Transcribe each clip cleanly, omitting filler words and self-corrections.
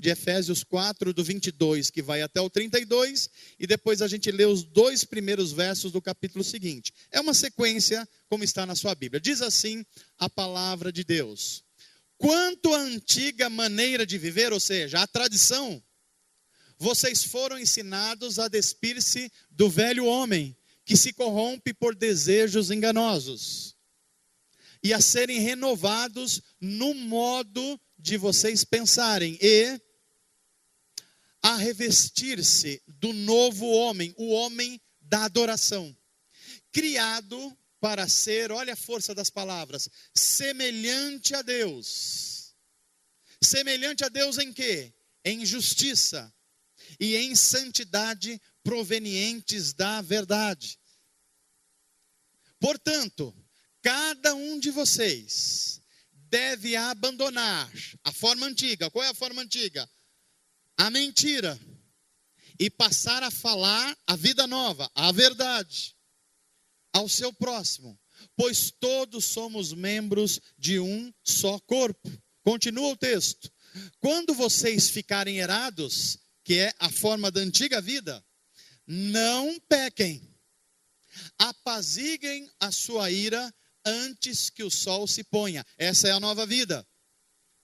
de Efésios 4, do 22, que vai até o 32, e depois a gente lê os 2 primeiros versos do capítulo seguinte. É uma sequência, como está na sua Bíblia. Diz assim a palavra de Deus: quanto à antiga maneira de viver, ou seja, a tradição, vocês foram ensinados a despir-se do velho homem, que se corrompe por desejos enganosos, e a serem renovados no modo de vocês pensarem, e a revestir-se do novo homem, o homem da adoração, criado para ser, olha a força das palavras, semelhante a Deus. Semelhante a Deus em quê? Em justiça e em santidade provenientes da verdade. Portanto, cada um de vocês deve abandonar a forma antiga. Qual é a forma antiga? A mentira. E passar a falar a vida nova, a verdade, ao seu próximo. Pois todos somos membros de um só corpo. Continua o texto. Quando vocês ficarem irados, que é a forma da antiga vida, não pequem. Apaziguem a sua ira antes que o sol se ponha. Essa é a nova vida.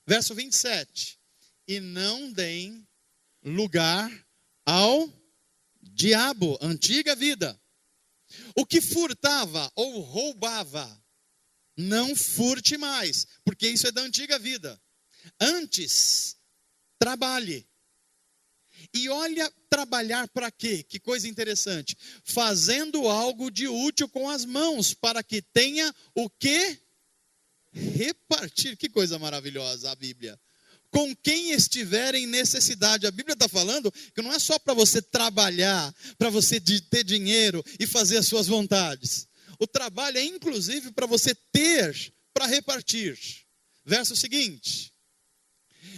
Verso 27. E não deem lugar ao diabo, antiga vida. O que furtava ou roubava, não furte mais, porque isso é da antiga vida. Antes, trabalhe. E olha, trabalhar para quê? Que coisa interessante. Fazendo algo de útil com as mãos, para que tenha o quê? Repartir. Que coisa maravilhosa a Bíblia. Com quem estiver em necessidade. A Bíblia está falando que não é só para você trabalhar, para você ter dinheiro e fazer as suas vontades. O trabalho é inclusive para você ter, para repartir. Verso seguinte.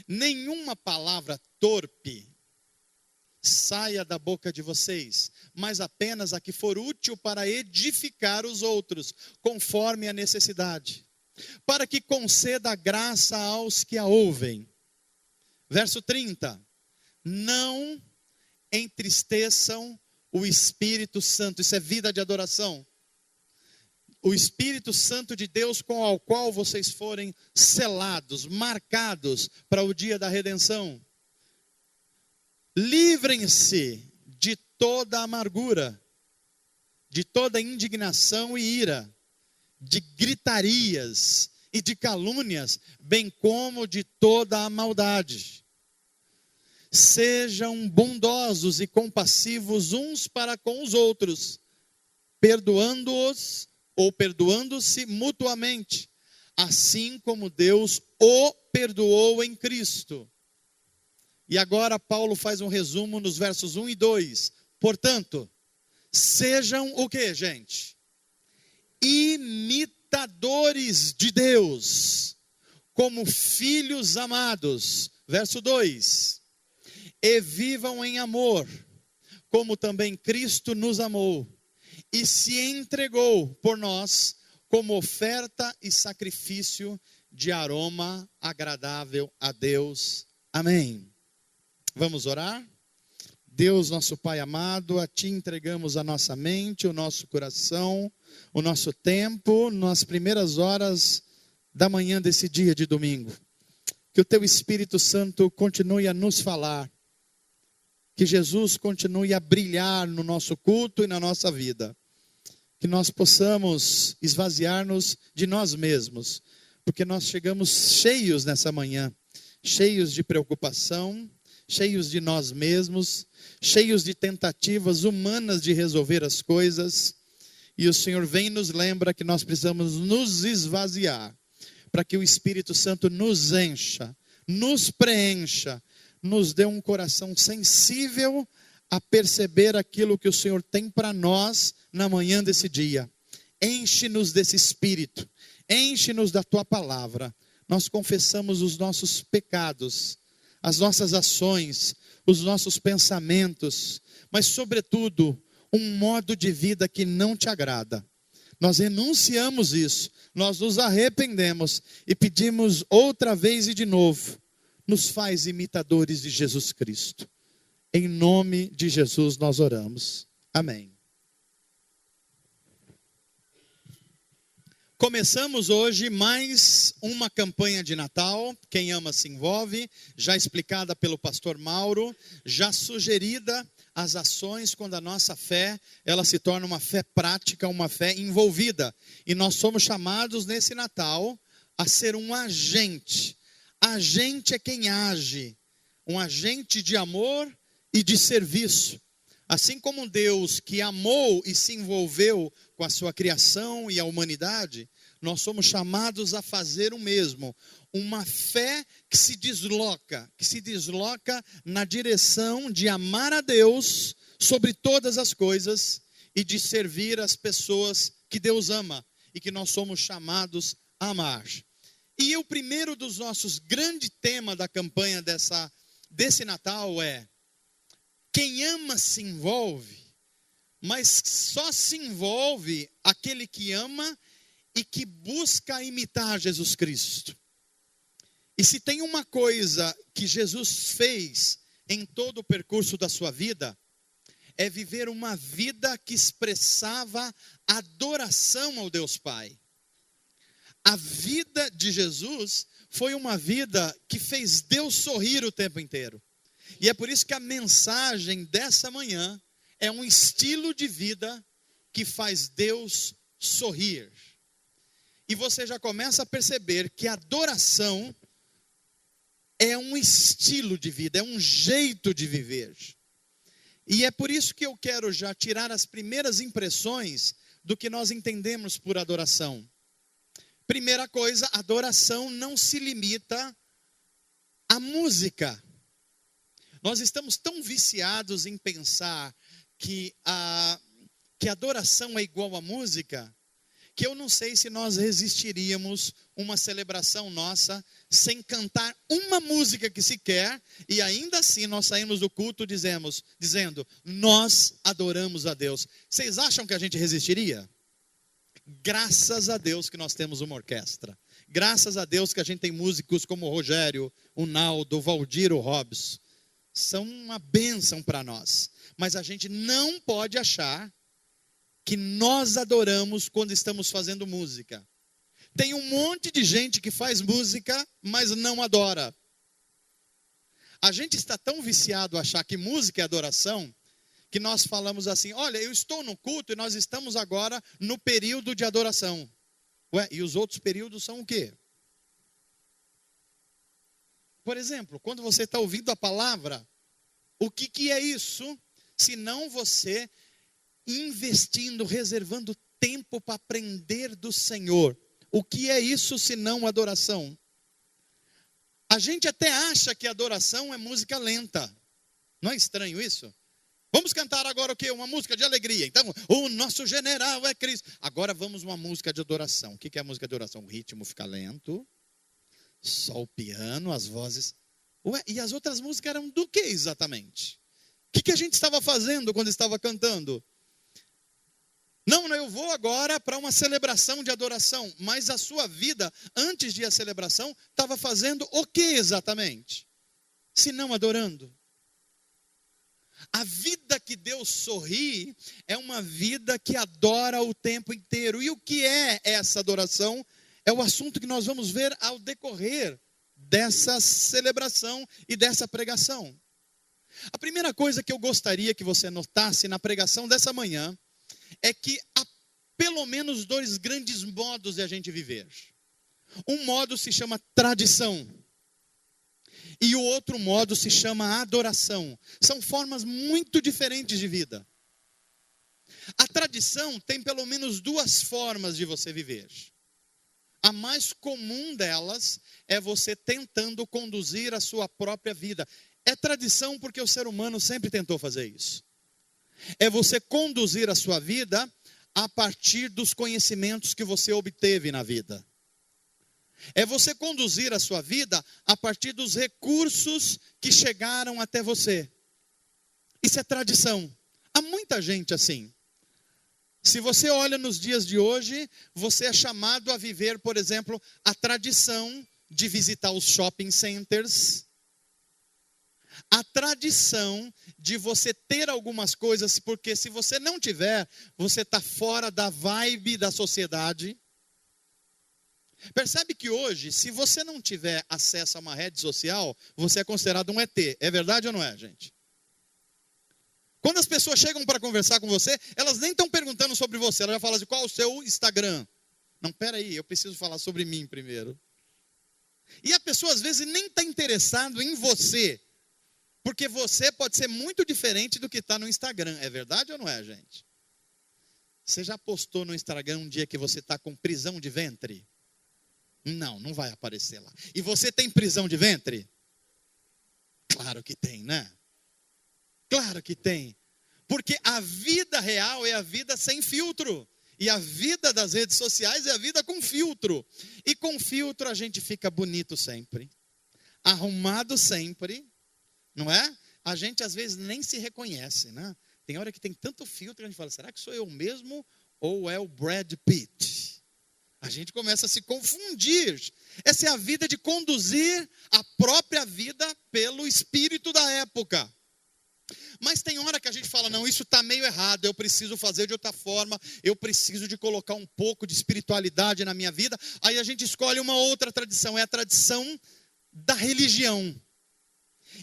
Nenhuma palavra torpe saia da boca de vocês, mas apenas a que for útil para edificar os outros, conforme a necessidade, para que conceda graça aos que a ouvem. Verso 30. Não entristeçam o Espírito Santo. Isso é vida de adoração. O Espírito Santo de Deus, com o qual vocês forem selados, marcados para o dia da redenção. Livrem-se de toda amargura, de toda indignação e ira, de gritarias e de calúnias, bem como de toda a maldade. Sejam bondosos e compassivos uns para com os outros, perdoando-os ou perdoando-se mutuamente, assim como Deus o perdoou em Cristo. E agora Paulo faz um resumo nos versos 1 e 2. Portanto, sejam o que, gente? Imitadores de Deus, como filhos amados. Verso 2. E vivam em amor, como também Cristo nos amou, e se entregou por nós, como oferta e sacrifício de aroma agradável a Deus. Amém. Vamos orar? Deus, nosso Pai amado, a Ti entregamos a nossa mente, o nosso coração, o nosso tempo, nas primeiras horas da manhã desse dia de domingo. Que o Teu Espírito Santo continue a nos falar. Que Jesus continue a brilhar no nosso culto e na nossa vida. Que nós possamos esvaziar-nos de nós mesmos. Porque nós chegamos cheios nessa manhã, cheios de preocupação, cheios de nós mesmos, cheios de tentativas humanas de resolver as coisas, e o Senhor vem e nos lembra que nós precisamos nos esvaziar, para que o Espírito Santo nos encha, nos preencha, nos dê um coração sensível a perceber aquilo que o Senhor tem para nós na manhã desse dia. Enche-nos desse Espírito, enche-nos da Tua palavra. Nós confessamos os nossos pecados, as nossas ações, os nossos pensamentos, mas sobretudo, um modo de vida que não Te agrada. Nós renunciamos isso, nós nos arrependemos e pedimos outra vez e de novo, nos faz imitadores de Jesus Cristo. Em nome de Jesus nós oramos. Amém. Começamos hoje mais uma campanha de Natal. Quem ama se envolve, já explicada pelo pastor Mauro, já sugerida as ações quando a nossa fé, ela se torna uma fé prática, uma fé envolvida. E nós somos chamados nesse Natal a ser um agente. Agente é quem age, um agente de amor e de serviço. Assim como Deus que amou e se envolveu com a sua criação e a humanidade, nós somos chamados a fazer o mesmo. Uma fé que se desloca na direção de amar a Deus sobre todas as coisas e de servir as pessoas que Deus ama e que nós somos chamados a amar. E o primeiro dos nossos grandes temas da campanha desse Natal é: quem ama se envolve, mas só se envolve aquele que ama e que busca imitar Jesus Cristo. E se tem uma coisa que Jesus fez em todo o percurso da sua vida, é viver uma vida que expressava adoração ao Deus Pai. A vida de Jesus foi uma vida que fez Deus sorrir o tempo inteiro. E é por isso que a mensagem dessa manhã é um estilo de vida que faz Deus sorrir. E você já começa a perceber que a adoração é um estilo de vida, é um jeito de viver. E é por isso que eu quero já tirar as primeiras impressões do que nós entendemos por adoração. Primeira coisa, adoração não se limita à música. Nós estamos tão viciados em pensar que a adoração é igual à música, que eu não sei se nós resistiríamos uma celebração nossa sem cantar uma música que sequer, e ainda assim nós saímos do culto dizendo, nós adoramos a Deus. Vocês acham que a gente resistiria? Graças a Deus que nós temos uma orquestra. Graças a Deus que a gente tem músicos como o Rogério, o Naldo, o Valdir, o Robson. São uma bênção para nós. Mas a gente não pode achar que nós adoramos quando estamos fazendo música. Tem um monte de gente que faz música, mas não adora. A gente está tão viciado a achar que música é adoração, que nós falamos assim, olha, eu estou no culto e nós estamos agora no período de adoração. Ué, e os outros períodos são o quê? Por exemplo, quando você está ouvindo a palavra, o que é isso, se não você investindo, reservando tempo para aprender do Senhor? O que é isso, se não adoração? A gente até acha que adoração é música lenta. Não é estranho isso? Vamos cantar agora o quê? Uma música de alegria. Então, o nosso general é Cristo. Agora vamos uma música de adoração. O que é a música de adoração? O ritmo fica lento, só o piano, as vozes. Ué, e as outras músicas eram do que exatamente? O que a gente estava fazendo quando estava cantando? Não, eu vou agora para uma celebração de adoração. Mas a sua vida, antes de a celebração, estava fazendo o que exatamente? Se não adorando. A vida que Deus sorri é uma vida que adora o tempo inteiro. E o que é essa adoração? É o assunto que nós vamos ver ao decorrer dessa celebração e dessa pregação. A primeira coisa que eu gostaria que você notasse na pregação dessa manhã é que há pelo menos dois grandes modos de a gente viver. Um modo se chama tradição. E o outro modo se chama adoração. São formas muito diferentes de vida. A tradição tem pelo menos duas formas de você viver. A mais comum delas é você tentando conduzir a sua própria vida. É tradição porque o ser humano sempre tentou fazer isso. É você conduzir a sua vida a partir dos conhecimentos que você obteve na vida. É você conduzir a sua vida a partir dos recursos que chegaram até você. Isso é tradição. Há muita gente assim. Se você olha nos dias de hoje, você é chamado a viver, por exemplo, a tradição de visitar os shopping centers, A tradição de você ter algumas coisas, porque se você não tiver, você está fora da vibe da sociedade. Percebe que hoje, se você não tiver acesso a uma rede social, você é considerado um ET. É verdade ou não é, gente? Quando as pessoas chegam para conversar com você, elas nem estão perguntando sobre você. Elas já falam assim, qual é o seu Instagram? Não, peraí, eu preciso falar sobre mim primeiro. E a pessoa às vezes nem está interessada em você. Porque você pode ser muito diferente do que está no Instagram. É verdade ou não é, gente? Você já postou no Instagram um dia que você está com prisão de ventre? Não, não vai aparecer lá. E você tem prisão de ventre? Claro que tem, né? Claro que tem. Porque a vida real é a vida sem filtro. E a vida das redes sociais é a vida com filtro. E com filtro a gente fica bonito sempre. Arrumado sempre. Não é? A gente às vezes nem se reconhece, né? Tem hora que tem tanto filtro que a gente fala, será que sou eu mesmo ou é o Brad Pitt? A gente começa a se confundir. Essa é a vida de conduzir a própria vida pelo espírito da época. Mas tem hora que a gente fala, não, isso está meio errado, eu preciso fazer de outra forma, eu preciso de colocar um pouco de espiritualidade na minha vida. Aí a gente escolhe uma outra tradição, é a tradição da religião.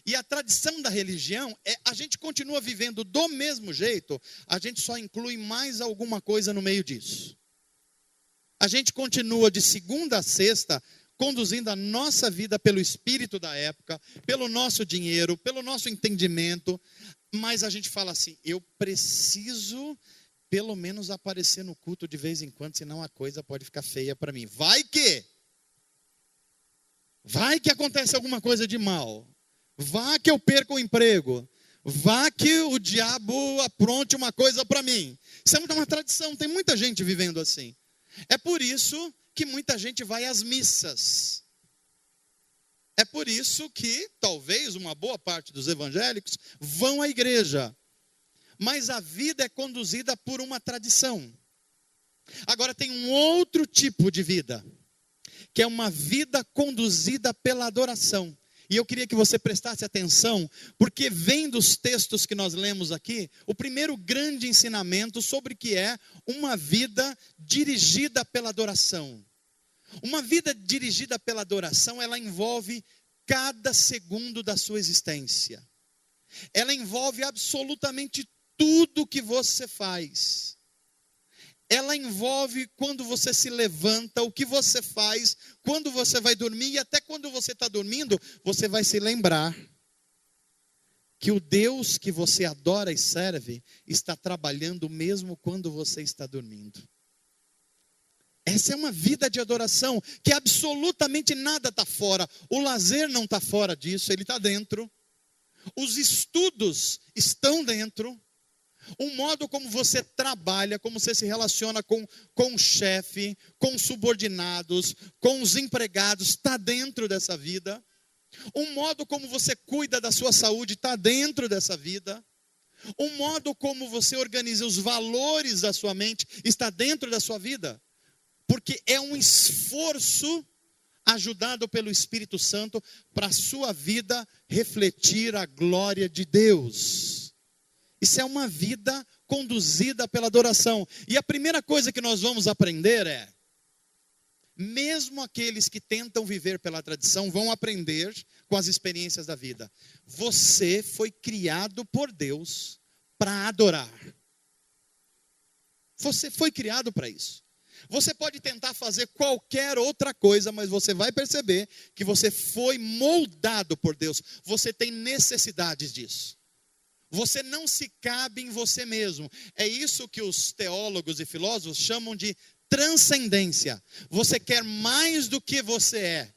E a tradição da religião, a gente continua vivendo do mesmo jeito, a gente só inclui mais alguma coisa no meio disso. A gente continua de segunda a sexta, conduzindo a nossa vida pelo espírito da época, pelo nosso dinheiro, pelo nosso entendimento, mas a gente fala assim, eu preciso pelo menos aparecer no culto de vez em quando, senão a coisa pode ficar feia para mim. Vai que acontece alguma coisa de mal. Vá que eu perca o emprego. Vá que o diabo apronte uma coisa para mim. Isso é uma tradição, tem muita gente vivendo assim. É por isso que muita gente vai às missas. É por isso que, talvez, uma boa parte dos evangélicos vão à igreja. Mas a vida é conduzida por uma tradição. Agora tem um outro tipo de vida, que é uma vida conduzida pela adoração. E eu queria que você prestasse atenção, porque vem dos textos que nós lemos aqui, o primeiro grande ensinamento sobre o que é uma vida dirigida pela adoração. Uma vida dirigida pela adoração, ela envolve cada segundo da sua existência. Ela envolve absolutamente tudo que você faz. Ela envolve quando você se levanta, o que você faz, quando você vai dormir, e até quando você está dormindo, você vai se lembrar que o Deus que você adora e serve está trabalhando mesmo quando você está dormindo. Essa é uma vida de adoração, que absolutamente nada está fora. O lazer não está fora disso, ele está dentro. Os estudos estão dentro. O modo como você trabalha, como você se relaciona com o chefe, com os subordinados, com os empregados, está dentro dessa vida. O modo como você cuida da sua saúde está dentro dessa vida. O modo como você organiza os valores da sua mente está dentro da sua vida. Porque é um esforço ajudado pelo Espírito Santo para a sua vida refletir a glória de Deus. Isso é uma vida conduzida pela adoração. E a primeira coisa que nós vamos aprender é, mesmo aqueles que tentam viver pela tradição vão aprender com as experiências da vida. Você foi criado por Deus para adorar. Você foi criado para isso. Você pode tentar fazer qualquer outra coisa, mas você vai perceber que você foi moldado por Deus. Você tem necessidades disso. Você não se cabe em você mesmo. É isso que os teólogos e filósofos chamam de transcendência. Você quer mais do que você é.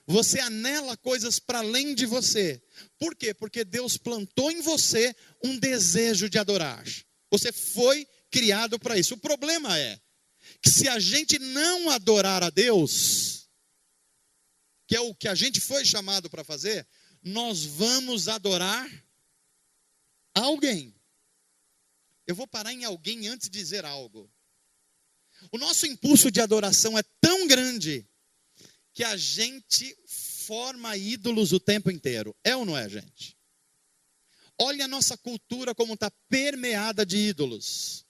Você anela coisas para além de você. Por quê? Porque Deus plantou em você um desejo de adorar. Você foi criado para isso. O problema é que se a gente não adorar a Deus, que é o que a gente foi chamado para fazer, nós vamos adorar alguém. Eu vou parar em alguém antes de dizer algo. O nosso impulso de adoração é tão grande que a gente forma ídolos o tempo inteiro. É ou não é, gente? Olha a nossa cultura como está permeada de ídolos.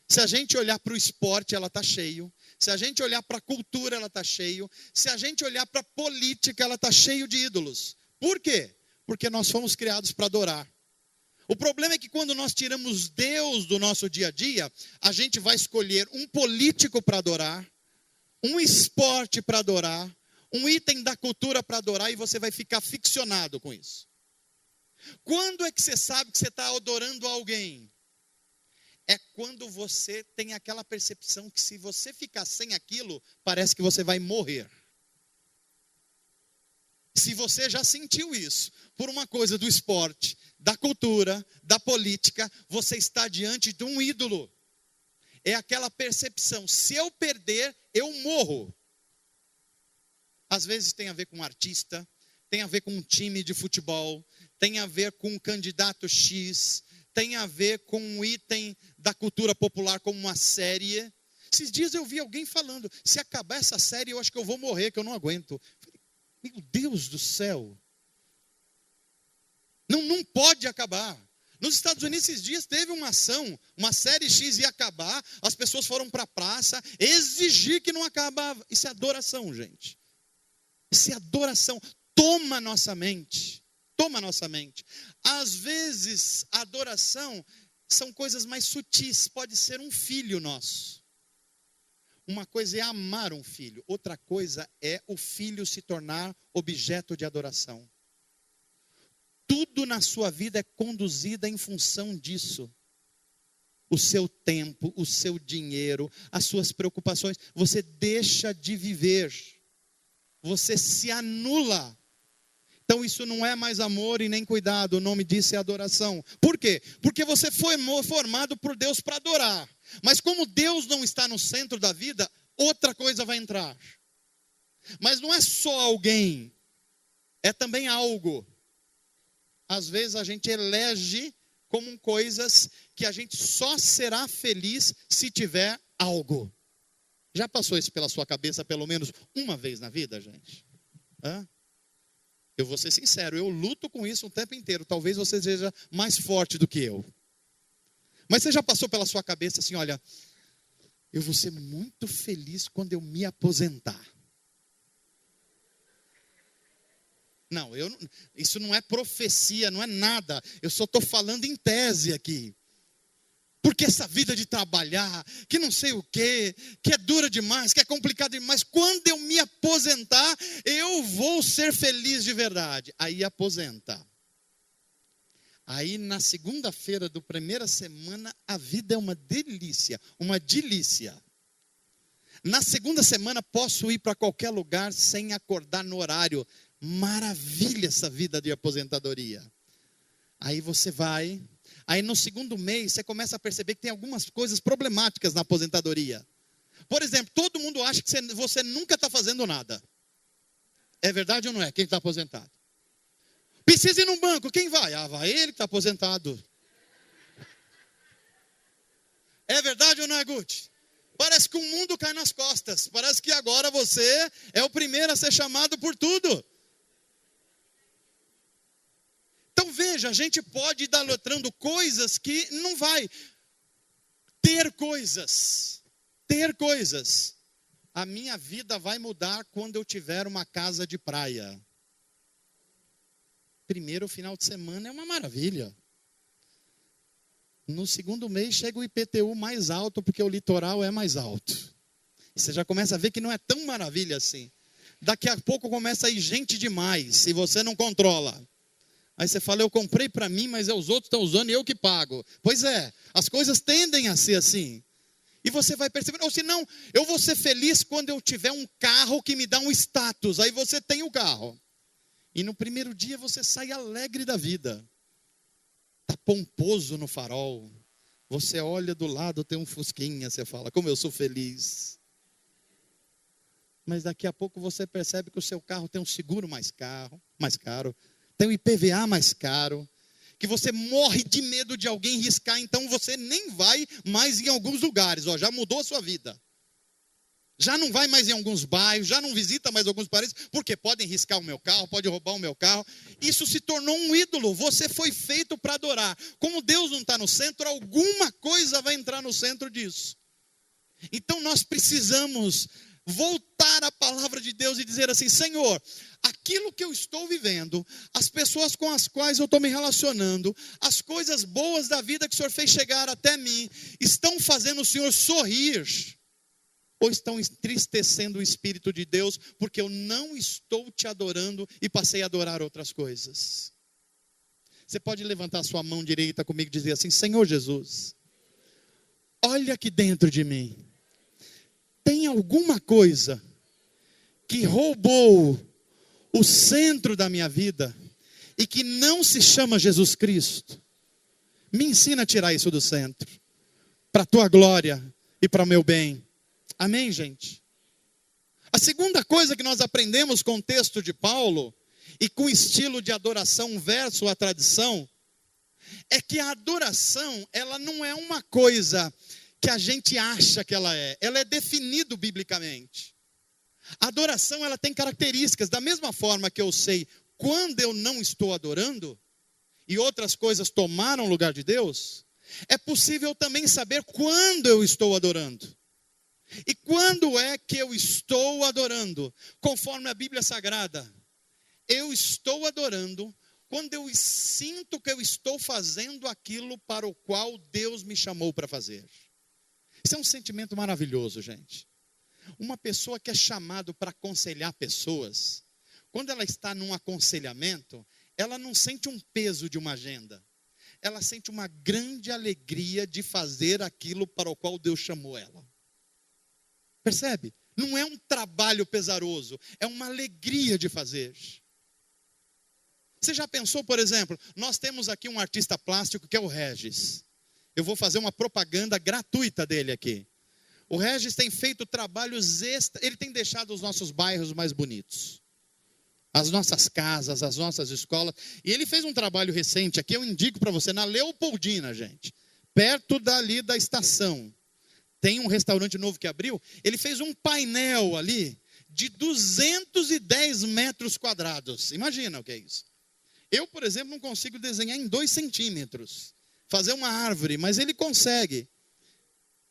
Se a gente olhar para o esporte, ela está cheio. Se a gente olhar para a cultura, ela está cheio. Se a gente olhar para a política, ela está cheio de ídolos. Por quê? Porque nós fomos criados para adorar. O problema é que quando nós tiramos Deus do nosso dia a dia, a gente vai escolher um político para adorar, um esporte para adorar, um item da cultura para adorar, e você vai ficar ficcionado com isso. Quando é que você sabe que você está adorando alguém? É quando você tem aquela percepção que se você ficar sem aquilo, parece que você vai morrer. Se você já sentiu isso, por uma coisa do esporte, da cultura, da política, você está diante de um ídolo. É aquela percepção, se eu perder, eu morro. Às vezes tem a ver com um artista, tem a ver com um time de futebol, tem a ver com um candidato X, tem a ver com um item da cultura popular como uma série. Esses dias eu vi alguém falando, se acabar essa série eu acho que eu vou morrer, que eu não aguento. Meu Deus do céu. Não pode acabar. Nos Estados Unidos esses dias teve uma ação, uma série X ia acabar, as pessoas foram para a praça, exigir que não acabava. Isso é adoração, gente. Isso é adoração. Toma nossa mente. Toma nossa mente. Às vezes, a adoração são coisas mais sutis. Pode ser um filho nosso. Uma coisa é amar um filho. Outra coisa é o filho se tornar objeto de adoração. Tudo na sua vida é conduzido em função disso. O seu tempo, o seu dinheiro, as suas preocupações. Você deixa de viver. Você se anula. Então isso não é mais amor e nem cuidado, o nome disso é adoração. Por quê? Porque você foi formado por Deus para adorar. Mas como Deus não está no centro da vida, outra coisa vai entrar. Mas não é só alguém, é também algo. Às vezes a gente elege como coisas que a gente só será feliz se tiver algo. Já passou isso pela sua cabeça pelo menos uma vez na vida, gente? Hã? Eu vou ser sincero, eu luto com isso o tempo inteiro. Talvez você seja mais forte do que eu. Mas você já passou pela sua cabeça assim, olha, eu vou ser muito feliz quando eu me aposentar. Não, isso não é profecia, não é nada. Eu só estou falando em tese aqui. Porque essa vida de trabalhar, que não sei o quê, que é dura demais, que é complicado demais. Quando eu me aposentar, eu vou ser feliz de verdade. Aí aposenta. Aí na segunda-feira da primeira semana, a vida é uma delícia, uma delícia. Na segunda semana posso ir para qualquer lugar sem acordar no horário. Maravilha essa vida de aposentadoria. Aí você vai... Aí no segundo mês, você começa a perceber que tem algumas coisas problemáticas na aposentadoria. Por exemplo, todo mundo acha que você nunca está fazendo nada. É verdade ou não é? Quem está aposentado? Precisa ir num banco, quem vai? Ah, vai ele que está aposentado. É verdade ou não é, Guti? Parece que o mundo cai nas costas. Parece que agora você é o primeiro a ser chamado por tudo. Então veja, a gente pode ir idolatrando coisas que não vai. Ter coisas. A minha vida vai mudar quando eu tiver uma casa de praia. Primeiro final de semana é uma maravilha. No segundo mês chega o IPTU mais alto, porque o litoral é mais alto. Você já começa a ver que não é tão maravilha assim. Daqui a pouco começa a ir gente demais, se você não controla. Aí você fala, eu comprei para mim, mas os outros estão usando e eu que pago. Pois é, as coisas tendem a ser assim. E você vai percebendo, ou senão, eu vou ser feliz quando eu tiver um carro que me dá um status. Aí você tem o carro. E no primeiro dia você sai alegre da vida. Está pomposo no farol. Você olha do lado, tem um fusquinha, você fala, como eu sou feliz. Mas daqui a pouco você percebe que o seu carro tem um seguro mais caro. Tem um IPVA mais caro, que você morre de medo de alguém riscar, então você nem vai mais em alguns lugares, já mudou a sua vida. Já não vai mais em alguns bairros, já não visita mais alguns parentes, porque podem riscar o meu carro, pode roubar o meu carro. Isso se tornou um ídolo, você foi feito para adorar. Como Deus não está no centro, alguma coisa vai entrar no centro disso. Então nós precisamos voltar à palavra de Deus e dizer assim: Senhor, aquilo que eu estou vivendo, as pessoas com as quais eu estou me relacionando, as coisas boas da vida que o Senhor fez chegar até mim, estão fazendo o Senhor sorrir? Ou estão entristecendo o Espírito de Deus, porque eu não estou te adorando e passei a adorar outras coisas? Você pode levantar sua mão direita comigo e dizer assim: Senhor Jesus, olha aqui dentro de mim. Tem alguma coisa que roubou o centro da minha vida e que não se chama Jesus Cristo? Me ensina a tirar isso do centro, para a tua glória e para o meu bem. Amém, gente? A segunda coisa que nós aprendemos com o texto de Paulo, e com o estilo de adoração versus a tradição, é que a adoração, ela não é uma coisa que a gente acha que ela é definida biblicamente. A adoração, ela tem características, da mesma forma que eu sei quando eu não estou adorando, e outras coisas tomaram o lugar de Deus, é possível também saber quando eu estou adorando. E quando é que eu estou adorando? Conforme a Bíblia Sagrada, eu estou adorando quando eu sinto que eu estou fazendo aquilo para o qual Deus me chamou para fazer. Isso é um sentimento maravilhoso, gente. Uma pessoa que é chamada para aconselhar pessoas, quando ela está num aconselhamento, ela não sente um peso de uma agenda. Ela sente uma grande alegria de fazer aquilo para o qual Deus chamou ela. Percebe? Não é um trabalho pesaroso, é uma alegria de fazer. Você já pensou, por exemplo, nós temos aqui um artista plástico que é o Regis. Eu vou fazer uma propaganda gratuita dele aqui. O Regis tem feito trabalhos ele tem deixado os nossos bairros mais bonitos. As nossas casas, as nossas escolas. E ele fez um trabalho recente aqui, eu indico para você, na Leopoldina, gente. Perto dali da estação. Tem um restaurante novo que abriu. Ele fez um painel ali de 210 metros quadrados. Imagina o que é isso. Eu, por exemplo, não consigo desenhar em 2 centímetros. Fazer uma árvore, mas ele consegue.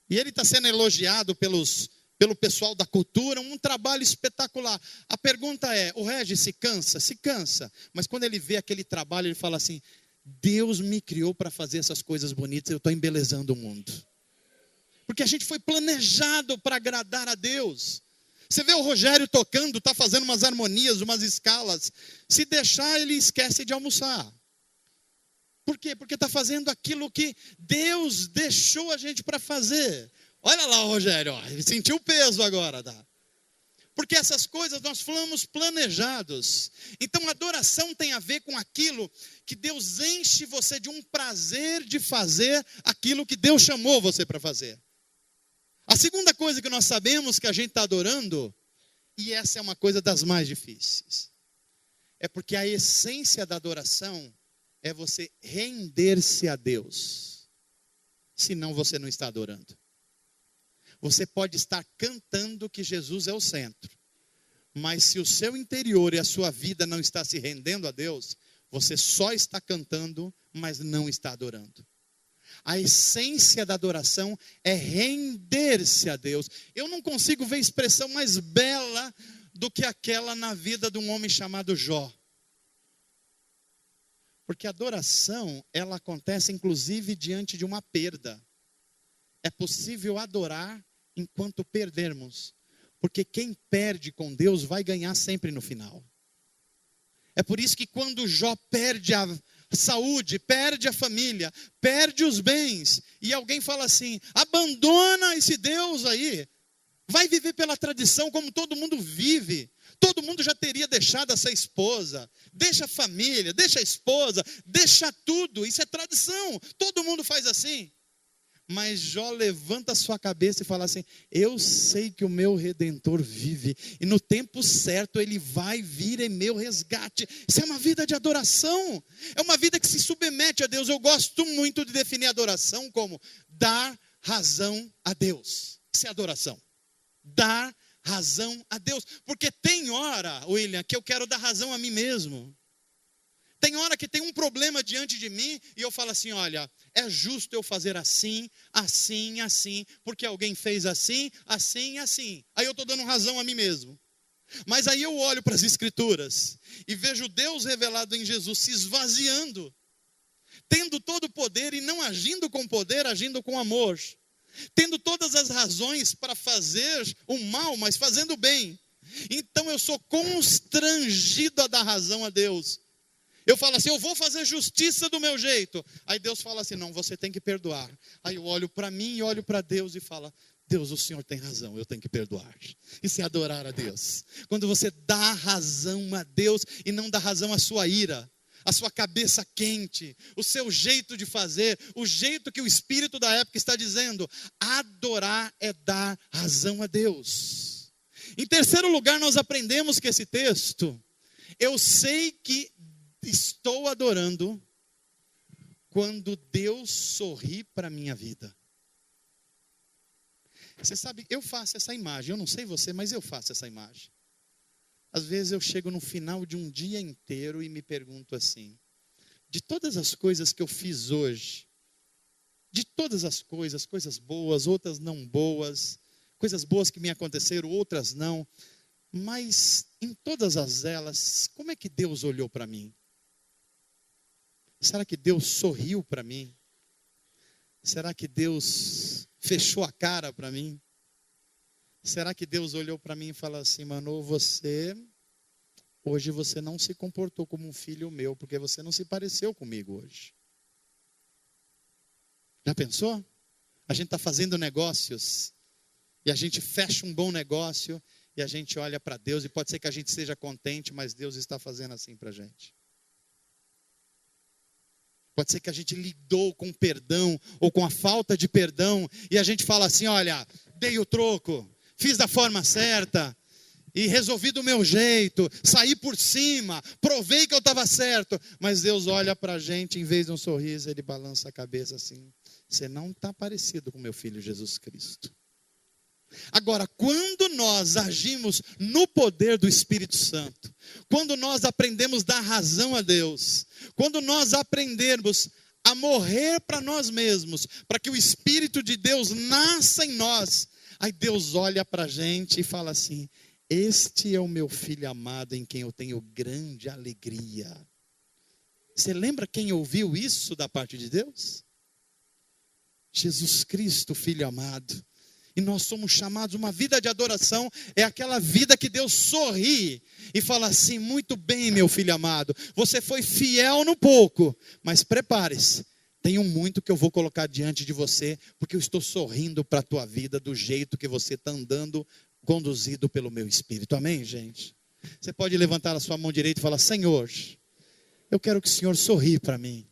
E ele está sendo elogiado pelo pessoal da cultura, um trabalho espetacular. A pergunta é, o Regis se cansa? Se cansa. Mas quando ele vê aquele trabalho, ele fala assim: Deus me criou para fazer essas coisas bonitas, eu estou embelezando o mundo. Porque a gente foi planejado para agradar a Deus. Você vê o Rogério tocando, está fazendo umas harmonias, umas escalas. Se deixar, ele esquece de almoçar. Por quê? Porque está fazendo aquilo que Deus deixou a gente para fazer. Olha lá o Rogério, ó, ele sentiu o peso agora. Tá? Porque essas coisas nós fomos planejados. Então a adoração tem a ver com aquilo que Deus enche você de um prazer de fazer aquilo que Deus chamou você para fazer. A segunda coisa que nós sabemos que a gente está adorando, e essa é uma coisa das mais difíceis, é porque a essência da adoração é você render-se a Deus. Senão você não está adorando. Você pode estar cantando que Jesus é o centro, mas se o seu interior e a sua vida não está se rendendo a Deus, você só está cantando, mas não está adorando. A essência da adoração é render-se a Deus. Eu não consigo ver expressão mais bela do que aquela na vida de um homem chamado Jó. Porque a adoração, ela acontece inclusive diante de uma perda. É possível adorar enquanto perdermos. Porque quem perde com Deus vai ganhar sempre no final. É por isso que quando Jó perde a saúde, perde a família, perde os bens, e alguém fala assim: abandona esse Deus aí, vai viver pela tradição como todo mundo vive. Todo mundo já teria deixado essa esposa, deixa a família, deixa a esposa, deixa tudo, isso é tradição, todo mundo faz assim. Mas Jó levanta a sua cabeça e fala assim: eu sei que o meu Redentor vive, e no tempo certo ele vai vir em meu resgate. Isso é uma vida de adoração, é uma vida que se submete a Deus. Eu gosto muito de definir adoração como dar razão a Deus. Isso é adoração, dar razão a Deus. Porque tem hora, William, que eu quero dar razão a mim mesmo. Tem hora que tem um problema diante de mim e eu falo assim, olha, é justo eu fazer assim, assim, assim, porque alguém fez assim, assim, assim. Aí eu estou dando razão a mim mesmo. Mas aí eu olho para as Escrituras e vejo Deus revelado em Jesus se esvaziando, tendo todo o poder e não agindo com poder, agindo com amor. Tendo todas as razões para fazer o mal, mas fazendo o bem. Então eu sou constrangido a dar razão a Deus. Eu falo assim, eu vou fazer justiça do meu jeito. Aí Deus fala assim, não, você tem que perdoar. Aí eu olho para mim e olho para Deus e falo, Deus, o Senhor tem razão, eu tenho que perdoar. Isso é adorar a Deus. Quando você dá razão a Deus e não dá razão à sua ira, a sua cabeça quente, o seu jeito de fazer, o jeito que o espírito da época está dizendo, adorar é dar razão a Deus. Em terceiro lugar, nós aprendemos que esse texto, eu sei que estou adorando quando Deus sorri para a minha vida. Você sabe, eu faço essa imagem, eu não sei você, mas eu faço essa imagem. Às vezes eu chego no final de um dia inteiro e me pergunto assim, de todas as coisas que eu fiz hoje, de todas as coisas boas, outras não boas, coisas boas que me aconteceram, outras não, mas em todas elas, como é que Deus olhou para mim? Será que Deus sorriu para mim? Será que Deus fechou a cara para mim? Será que Deus olhou para mim e falou assim, Manu, hoje você não se comportou como um filho meu, porque você não se pareceu comigo hoje. Já pensou? A gente está fazendo negócios, e a gente fecha um bom negócio, e a gente olha para Deus, e pode ser que a gente seja contente, mas Deus está fazendo assim para a gente. Pode ser que a gente lidou com perdão, ou com a falta de perdão, e a gente fala assim, olha, dei o troco, fiz da forma certa, e resolvi do meu jeito, saí por cima, provei que eu estava certo. Mas Deus olha para a gente, em vez de um sorriso, Ele balança a cabeça assim, você não está parecido com meu filho Jesus Cristo. Agora, quando nós agimos no poder do Espírito Santo, quando nós aprendemos a dar razão a Deus, quando nós aprendemos a morrer para nós mesmos, para que o Espírito de Deus nasça em nós, aí Deus olha para a gente e fala assim, este é o meu filho amado em quem eu tenho grande alegria. Você lembra quem ouviu isso da parte de Deus? Jesus Cristo, Filho amado. E nós somos chamados, uma vida de adoração é aquela vida que Deus sorri e fala assim, muito bem meu filho amado, você foi fiel no pouco, mas prepare-se, tem muito que eu vou colocar diante de você, porque eu estou sorrindo para a tua vida do jeito que você está andando, conduzido pelo meu Espírito. Amém, gente? Você pode levantar a sua mão direita e falar, Senhor, eu quero que o Senhor sorri para mim.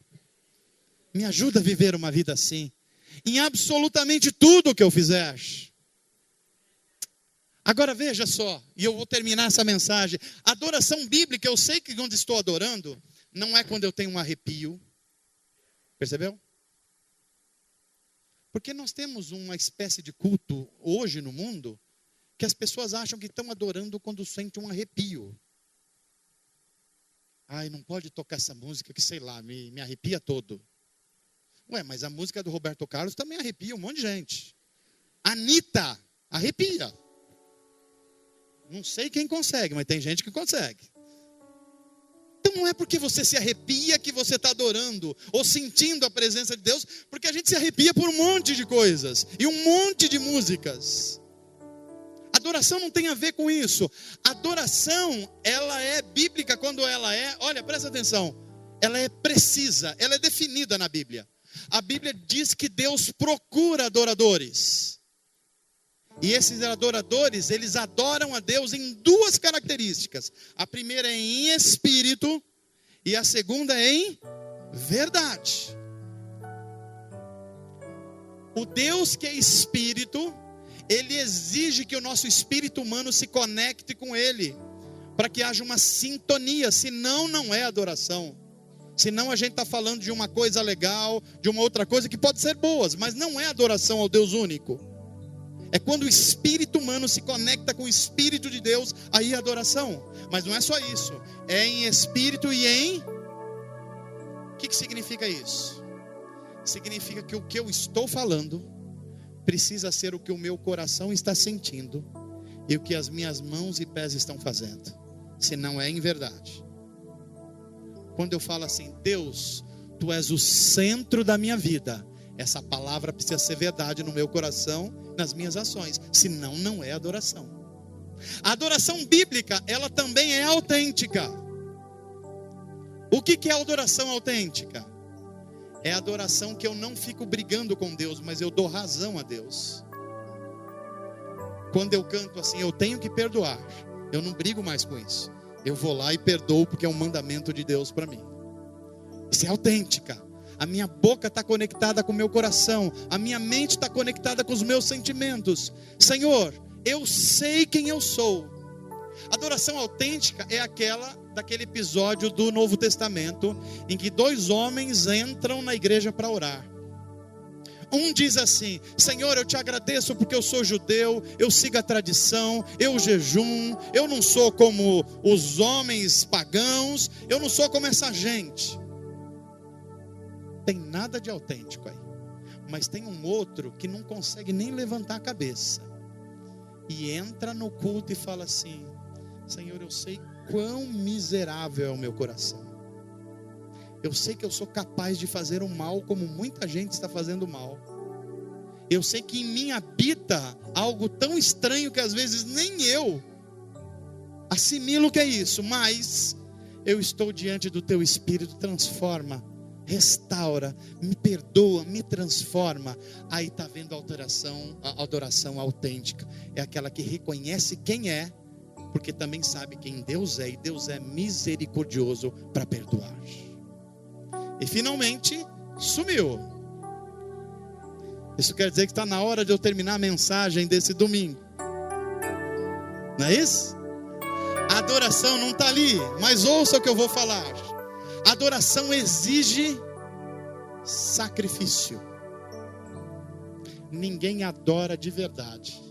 Me ajuda a viver uma vida assim. Em absolutamente tudo que eu fizer. Agora veja só, e eu vou terminar essa mensagem. Adoração bíblica, eu sei que quando estou adorando, não é quando eu tenho um arrepio. Percebeu? Porque nós temos uma espécie de culto hoje no mundo, que as pessoas acham que estão adorando quando sentem um arrepio. Ai, não pode tocar essa música que sei lá, me arrepia todo. Ué, mas a música do Roberto Carlos também arrepia um monte de gente. Anitta, arrepia. Não sei quem consegue, mas tem gente que consegue. Então não é porque você se arrepia que você está adorando, ou sentindo a presença de Deus, porque a gente se arrepia por um monte de coisas, e um monte de músicas. Adoração não tem a ver com isso. Adoração, ela é bíblica quando ela é, olha, presta atenção, ela é precisa, ela é definida na Bíblia. A Bíblia diz que Deus procura adoradores. E esses adoradores, eles adoram a Deus em duas características. A primeira é em espírito e a segunda é em verdade. O Deus que é espírito, Ele exige que o nosso espírito humano se conecte com Ele, para que haja uma sintonia, senão não é adoração. Senão a gente está falando de uma coisa legal, de uma outra coisa que pode ser boas, mas não é adoração ao Deus único. É quando o espírito humano se conecta com o Espírito de Deus, aí é adoração. Mas não é só isso, é em espírito e em... O que significa isso? Significa que o que eu estou falando precisa ser o que o meu coração está sentindo e o que as minhas mãos e pés estão fazendo, senão é em verdade. Quando eu falo assim, Deus, Tu és o centro da minha vida, essa palavra precisa ser verdade no meu coração, nas minhas ações, senão não é adoração. A adoração bíblica, ela também é autêntica. O que é adoração autêntica? É adoração que eu não fico brigando com Deus, mas eu dou razão a Deus. Quando eu canto assim, eu tenho que perdoar, eu não brigo mais com isso. Eu vou lá e perdoo porque é um mandamento de Deus para mim. Isso é autêntica. A minha boca está conectada com o meu coração, a minha mente está conectada com os meus sentimentos. Senhor, eu sei quem eu sou. Adoração autêntica é aquela daquele episódio do Novo Testamento em que 2 homens entram na igreja para orar. Um diz assim, Senhor, eu te agradeço porque eu sou judeu, eu sigo a tradição, eu jejum, eu não sou como os homens pagãos, eu não sou como essa gente. Tem nada de autêntico aí. Mas tem um outro que não consegue nem levantar a cabeça e entra no culto e fala assim, Senhor, eu sei quão miserável é o meu coração. Eu sei que eu sou capaz de fazer o mal como muita gente está fazendo mal. Eu sei que em mim habita algo tão estranho que às vezes nem eu assimilo o que é isso. Mas eu estou diante do Teu Espírito, transforma, restaura, me perdoa, me transforma. Aí está vendo a adoração autêntica. É aquela que reconhece quem é, porque também sabe quem Deus é, e Deus é misericordioso para perdoar. E finalmente, sumiu. Isso quer dizer que está na hora de eu terminar a mensagem desse domingo. Não é isso? A adoração não está ali, mas ouça o que eu vou falar. A adoração exige sacrifício. Ninguém adora de verdade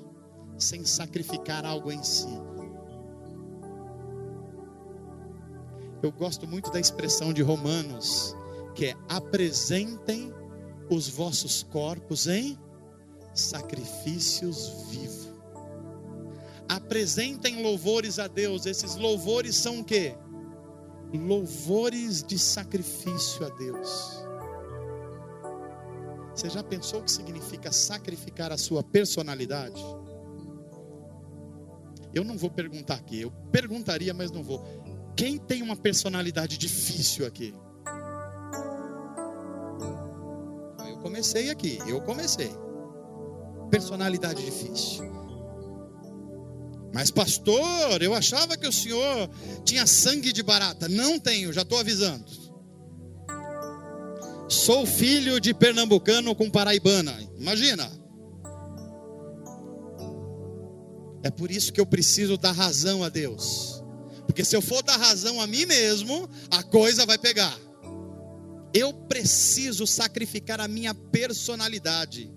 sem sacrificar algo em si. Eu gosto muito da expressão de Romanos, que é: apresentem os vossos corpos em sacrifícios vivos. Apresentem louvores a Deus. Esses louvores são o quê? Louvores de sacrifício a Deus. Você já pensou o que significa sacrificar a sua personalidade? Eu não vou perguntar aqui. Eu perguntaria, mas não vou. Quem tem uma personalidade difícil aqui? Eu comecei aqui. Personalidade difícil. Mas pastor, eu achava que o senhor tinha sangue de barata. Não tenho, já estou avisando. Sou filho de pernambucano com paraibana. Imagina. É por isso que eu preciso dar razão a Deus. Porque se eu for dar razão a mim mesmo, a coisa vai pegar. Eu preciso sacrificar a minha personalidade,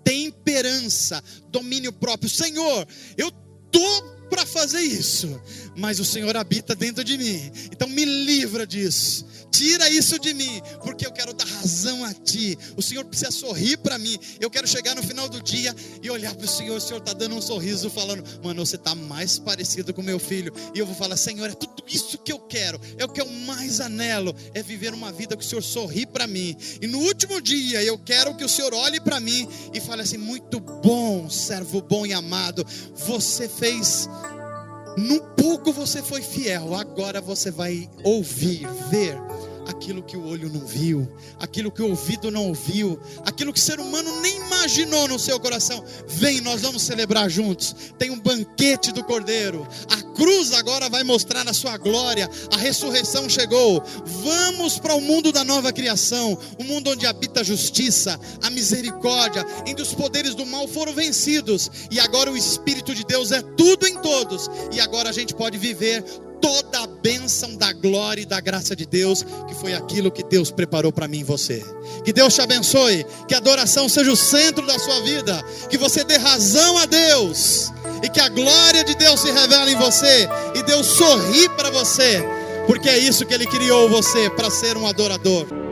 temperança, domínio próprio. Senhor, eu estou para fazer isso, mas o Senhor habita dentro de mim. Então me livra disso. Tira isso de mim, porque eu quero dar razão a Ti. O Senhor precisa sorrir para mim. Eu quero chegar no final do dia e olhar para o Senhor está dando um sorriso, falando: mano, você está mais parecido com meu filho. E eu vou falar: Senhor, é tudo isso que eu quero. É o que eu mais anelo, é viver uma vida que o Senhor sorri para mim. E no último dia eu quero que o Senhor olhe para mim e fale assim: muito bom, servo bom e amado. Você fez... num pouco você foi fiel, agora você vai ouvir, ver aquilo que o olho não viu, aquilo que o ouvido não ouviu, aquilo que o ser humano nem imaginou no seu coração. Vem, nós vamos celebrar juntos. Tem um banquete do Cordeiro. A cruz agora vai mostrar a sua glória. A ressurreição chegou. Vamos para o mundo da nova criação, o mundo onde habita a justiça, a misericórdia, onde os poderes do mal foram vencidos, e agora o Espírito de Deus é tudo em todos, e agora a gente pode viver toda a bênção da glória e da graça de Deus, que foi aquilo que Deus preparou para mim e você. Que Deus te abençoe, que a adoração seja o centro da sua vida, que você dê razão a Deus, e que a glória de Deus se revele em você, e Deus sorri para você, porque é isso que Ele criou você, para ser um adorador.